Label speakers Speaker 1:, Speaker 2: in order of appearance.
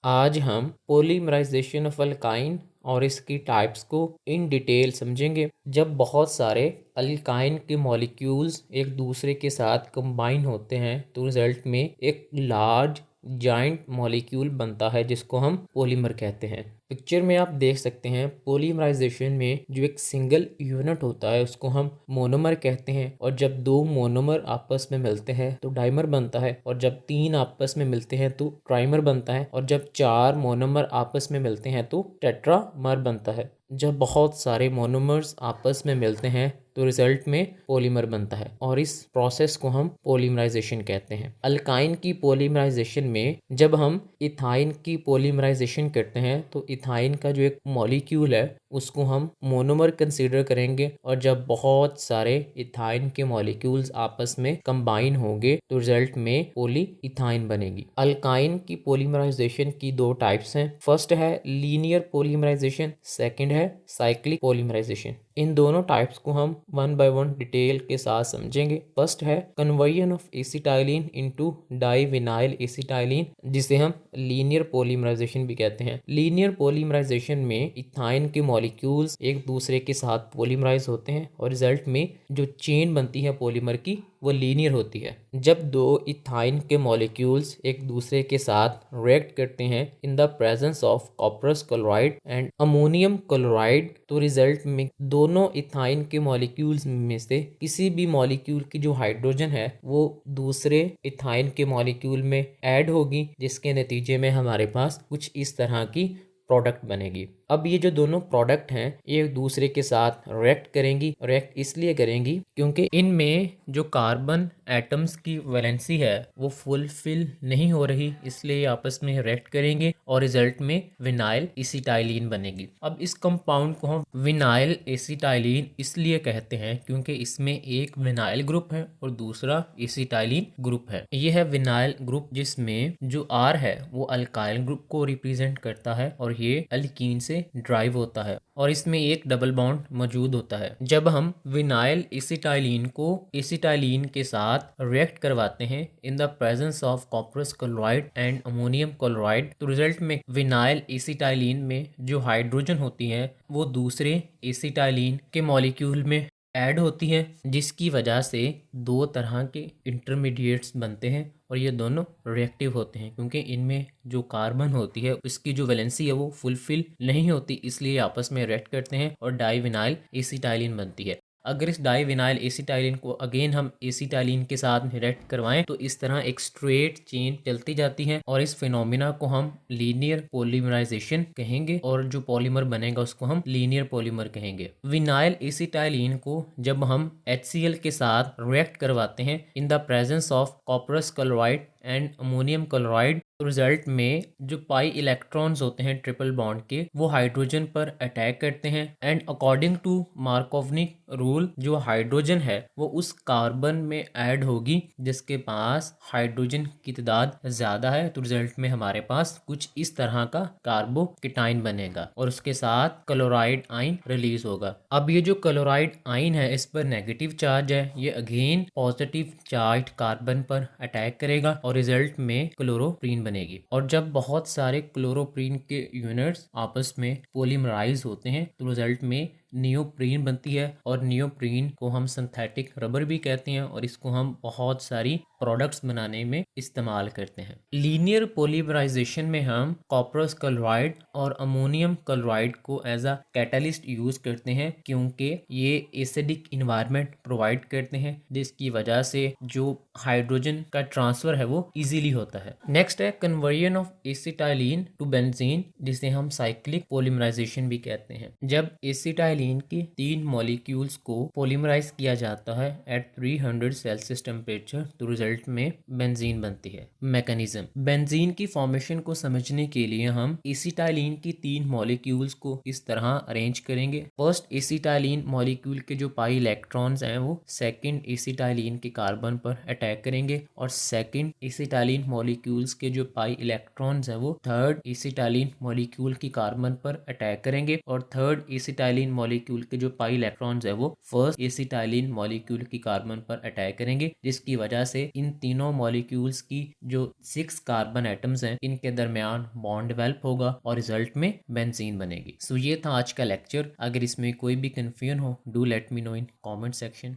Speaker 1: आज हम polymerisation of alkyne और इसकी टाइप्स को इन डिटेल समझेंगे। जब बहुत सारे अल्काइन के मॉलिक्यूल्स एक दूसरे के साथ कंबाइन होते हैं तो रिजल्ट में एक लार्ज जाइंट मॉलिक्यूल बनता है जिसको हम पॉलीमर कहते हैं। पिक्चर में आप देख सकते हैं पॉलीमराइजेशन में जो एक सिंगल यूनिट होता है उसको हम मोनोमर कहते हैं, और जब दो मोनोमर आपस में मिलते हैं तो डाइमर बनता है, और जब तीन आपस में मिलते हैं तो ट्राइमर बनता है, और जब चार मोनोमर आपस में मिलते हैं तो टेट्रामर बनता है। जब बहुत सारे मोनोमर्स आपस में मिलते हैं तो रिजल्ट में पॉलीमर बनता है, और इस प्रोसेस को हम पॉलीमराइजेशन कहते हैं। अल्काइन की पॉलीमराइजेशन में जब हम इथाइन की पॉलीमराइजेशन करते हैं तो इथाइन का जो एक मॉलिक्यूल है उसको हम मोनोमर कंसीडर करेंगे, और जब बहुत सारे इथाइन के मॉलिक्यूल्स आपस में कंबाइन होंगे तो रिजल्ट में पॉली इथाइन बनेगी। अल्काइन की पॉलीमराइजेशन की दो टाइप्स हैं। फर्स्ट है लीनियर पॉलीमराइजेशन, सेकंड है साइक्लिक पॉलीमराइजेशन। इन दोनों टाइप्स को हम वन बाय वन डिटेल के साथ समझेंगे। फर्स्ट है conversion of acetylene into divinyl acetylene, जिसे हम लीनियर पॉलीमराइजेशन भी कहते हैं। लीनियर पॉलीमराइजेशन में इथाइन के मॉलिक्यूल्स एक दूसरे के साथ पॉलीमराइज होते हैं और रिजल्ट में जो चेन बनती है पॉलीमर की वो लीनियर होती है। जब दो इथाइन के मॉलिक्यूल्स एक दूसरे के साथ रिएक्ट करते हैं in the presence of cuprous chloride and ammonium chloride तो रिजल्ट में दोनों इथाइन के मॉलिक्यूल्स में से किसी भी मॉलिक्यूल की जो हाइड्रोजन है वो दूसरे इथाइन के मॉलिक्यूल में ऐड होगी, जिसके नतीजे में हमारे पास कुछ इस तरह की प्रोडक्ट बनेगी। अब ये जो दोनों प्रोडक्ट हैं ये एक दूसरे के साथ रिएक्ट करेंगी। रिएक्ट इसलिए करेंगी क्योंकि इनमें जो कार्बन एटम्स की वैलेंसी है वो फुलफिल नहीं हो रही, इसलिए ये आपस में रिएक्ट करेंगे और रिजल्ट में विनाइल एसिटाइलिन बनेगी। अब इस कंपाउंड को हम विनाइल एसिटाइलिन इसलिए कहते हैं क्योंकि इसमें एक विनाइल ग्रुप है और दूसरा एसिटाइलिन ग्रुप है। यह है विनाइल ग्रुप जिसमें जो R है वो अल्काइल ग्रुप को रिप्रेजेंट करता है और ये अल्कीन से ड्राइव होता है, और इसमें एक डबल बॉन्ड मौजूद होता है। जब हम विनाइल एसिटाइलिन को एसिटाइलिन के साथ रिएक्ट करवाते हैं in the presence of cuprous chloride and ammonium chloride तो रिजल्ट में विनाइल एसिटाइलिन में जो हाइड्रोजन होती है वो दूसरे एसिटाइलिन के मॉलिक्यूल में ऐड होती है, जिसकी वजह से दो तरह के इंटरमीडिएट्स बनते हैं और ये दोनों रिएक्टिव होते हैं क्योंकि इनमें जो कार्बन होती है उसकी जो वैलेंसी है वो फुलफिल नहीं होती, इसलिए आपस में रिएक्ट करते हैं और डाइविनाइल एसिटाइलिन बनती है। अगर इस डाइविनाइल एसिटाइलिन को अगेन हम एसिटाइलिन के साथ रिएक्ट करवाएं तो इस तरह एक स्ट्रेट चेन चलती जाती है और इस फिनोमिना को हम लीनियर पॉलीमराइजेशन कहेंगे, और जो पॉलीमर बनेगा उसको हम लीनियर पॉलीमर कहेंगे। विनाइल एसिटाइलिन को जब हम HCl के साथ रिएक्ट करवाते हैं in the presence of cuprous chloride and ammonium chloride तो रिजल्ट में जो पाई इलेक्ट्रॉन्स होते हैं ट्रिपल बॉन्ड के वो हाइड्रोजन पर अटैक करते हैं, एंड अकॉर्डिंग टू मार्कोवनिक रूल जो हाइड्रोजन है वो उस कार्बन में ऐड होगी जिसके पास हाइड्रोजन की तादाद ज्यादा है, तो रिजल्ट में हमारे पास कुछ इस तरह का कार्बोकेटाइन बनेगा और उसके साथ क्लोराइड आइन रिलीज होगा। अब ये जो क्लोराइड आइन है इस पर नेगेटिव चार्ज है, ये अगेन पॉजिटिव चार्ज कार्बन पर अटैक करेगा और रिजल्ट में क्लोरोप्रीन बनेगी। और जब बहुत सारे क्लोरोप्रीन के यूनिट्स आपस में पॉलीमराइज होते हैं तो रिजल्ट में नियोप्रीन बनती है, और नियोप्रीन को हम सिंथेटिक रबर भी कहते हैं और इसको हम बहुत सारी प्रोडक्ट्स बनाने में इस्तेमाल करते हैं। लीनियर पॉलीमराइजेशन में हम कॉपरस क्लोराइड और अमोनियम क्लोराइड को एज अ कैटलिस्ट यूज करते हैं क्योंकि ये एसिडिक इन्वायरमेंट प्रोवाइड करते हैं, जिसकी वजह से जो हाइड्रोजन का ट्रांसफर है वो इजीली होता है। नेक्स्ट है conversion of acetylene to benzene, जिसे हम साइक्लिक पॉलीमराइजेशन भी कहते हैं। जब एसिटाइलिन के तीन मॉलिक्यूल्स को पॉलीमराइज किया जाता है एट 300 सेल्सियस टेम्परेचर तो रिजल्ट में बेंजीन बनती है। मैकेनिज्म, बेंजीन की फॉर्मेशन को समझने के लिए हम एसिटाइलिन की तीन मॉलिक्यूल्स को इस तरह अरेंज करेंगे। फर्स्ट एसिटाइलिन मॉलिक्यूल के जो पाई इलेक्ट्रॉन्स हैं वो सेकंड एसिटाइलिन के कार्बन पर अटैक करेंगे, और सेकंड एसिटाइलिन मॉलिक्यूल्स के जो पाई इलेक्ट्रॉन्स हैं वो थर्ड एसिटाइलिन मॉलिक्यूल की कार्बन पर अटैक करेंगे, और थर्ड एसिटाइलिन मॉलिक्यूल के जो पाई इलेक्ट्रॉन्स है वो फर्स्ट एसिटाइलिन मॉलिक्यूल की कार्बन पर अटैक करेंगे, जिसकी वजह से इन तीनों मॉलिक्यूल्स की जो 6 कार्बन एटम्स हैं इनके दरमियान बॉन्ड डेवलप होगा और रिजल्ट में बेंजीन बनेगी। सो ये था आज का लेक्चर। अगर इसमें कोई भी कंफ्यूजन हो, do let me know in comment section.